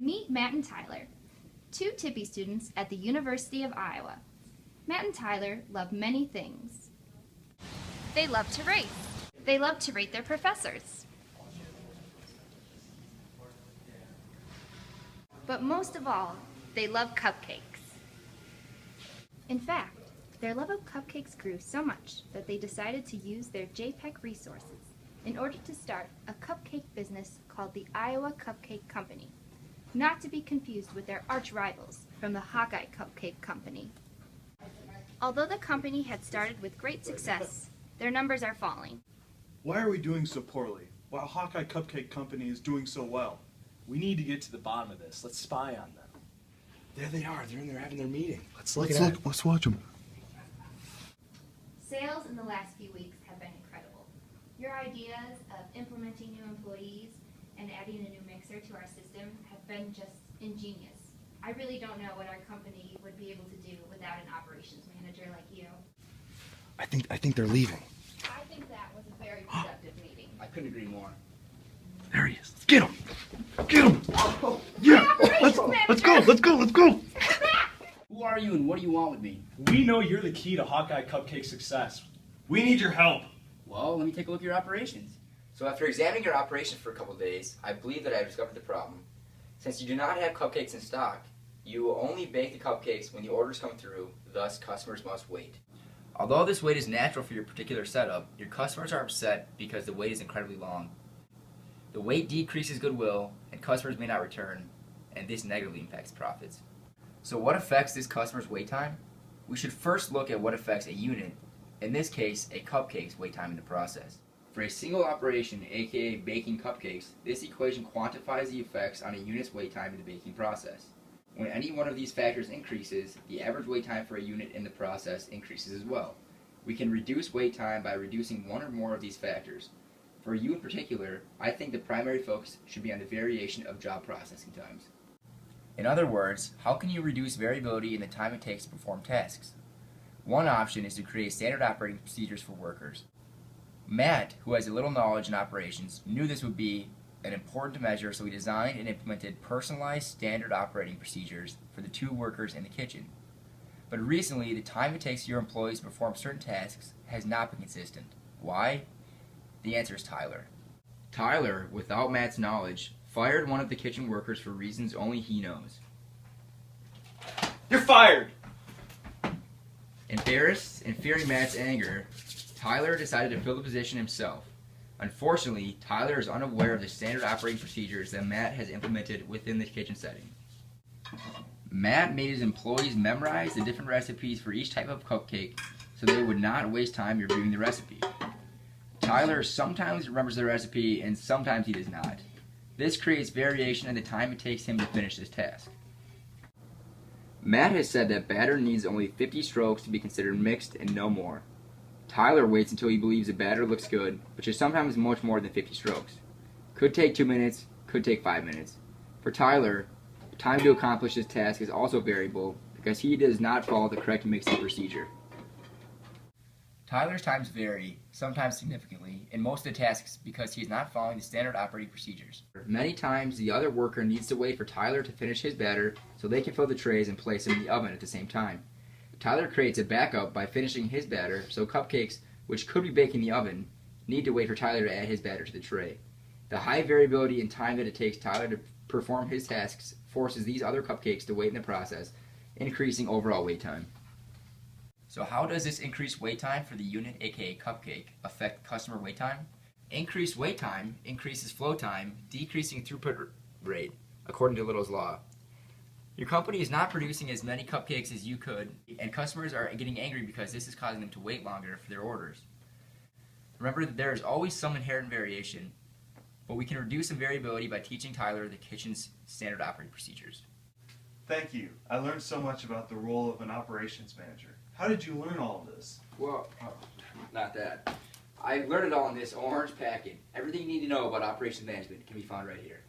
Meet Matt and Tyler, two Tippy students at the University of Iowa. Matt and Tyler love many things. They love to race. They love to rate their professors. But most of all, they love cupcakes. In fact, their love of cupcakes grew so much that they decided to use their JPEG resources in order to start a cupcake business called the Iowa Cupcake Company, not to be confused with their arch rivals from the Hawkeye Cupcake Company. Although the company had started with great success, their numbers are falling. Why are we doing so poorly, while Hawkeye Cupcake Company is doing so well? We need to get to the bottom of this. Let's spy on them. There they are. They're in there having their meeting. Let's watch them. Sales in the last few weeks have been incredible. Your ideas of implementing new employees and adding a new mixer to our system have been just ingenious. I really don't know what our company would be able to do without an operations manager like you. I think they're leaving. I think that was a very productive meeting. I couldn't agree more. There he is. Get him! Get him! Yeah! Let's go! Who are you and what do you want with me? We know you're the key to Hawkeye Cupcake success. We need your help. Well, let me take a look at your operations. So after examining your operations for a couple of days, I believe that I have discovered the problem. Since you do not have cupcakes in stock, you will only bake the cupcakes when the orders come through, thus customers must wait. Although this wait is natural for your particular setup, your customers are upset because the wait is incredibly long. The wait decreases goodwill, and customers may not return, and this negatively impacts profits. So what affects this customer's wait time? We should first look at what affects a unit, in this case, a cupcake's wait time in the process. For a single operation, aka baking cupcakes, this equation quantifies the effects on a unit's wait time in the baking process. When any one of these factors increases, the average wait time for a unit in the process increases as well. We can reduce wait time by reducing one or more of these factors. For you in particular, I think the primary focus should be on the variation of job processing times. In other words, how can you reduce variability in the time it takes to perform tasks? One option is to create standard operating procedures for workers. Matt, who has a little knowledge in operations, knew this would be an important measure, so he designed and implemented personalized standard operating procedures for the two workers in the kitchen. But recently, the time it takes your employees to perform certain tasks has not been consistent. Why? The answer is Tyler. Tyler, without Matt's knowledge, fired one of the kitchen workers for reasons only he knows. You're fired! Embarrassed and fearing Matt's anger, Tyler decided to fill the position himself. Unfortunately, Tyler is unaware of the standard operating procedures that Matt has implemented within the kitchen setting. Matt made his employees memorize the different recipes for each type of cupcake so they would not waste time reviewing the recipe. Tyler sometimes remembers the recipe and sometimes he does not. This creates variation in the time it takes him to finish this task. Matt has said that batter needs only 50 strokes to be considered mixed and no more. Tyler waits until he believes the batter looks good, which is sometimes much more than 50 strokes. Could take 2 minutes, could take 5 minutes. For Tyler, the time to accomplish this task is also variable because he does not follow the correct mixing procedure. Tyler's times vary, sometimes significantly, in most of the tasks because he is not following the standard operating procedures. Many times, the other worker needs to wait for Tyler to finish his batter so they can fill the trays and place them in the oven at the same time. Tyler creates a backup by finishing his batter, so cupcakes, which could be baked in the oven, need to wait for Tyler to add his batter to the tray. The high variability in time that it takes Tyler to perform his tasks forces these other cupcakes to wait in the process, increasing overall wait time. So how does this increased wait time for the unit, aka cupcake, affect customer wait time? Increased wait time increases flow time, decreasing throughput rate, according to Little's law. Your company is not producing as many cupcakes as you could, and customers are getting angry because this is causing them to wait longer for their orders. Remember that there is always some inherent variation, but we can reduce some variability by teaching Tyler the kitchen's standard operating procedures. Thank you. I learned so much about the role of an operations manager. How did you learn all of this? Well, not that. I learned it all in this orange packet. Everything you need to know about operations management can be found right here.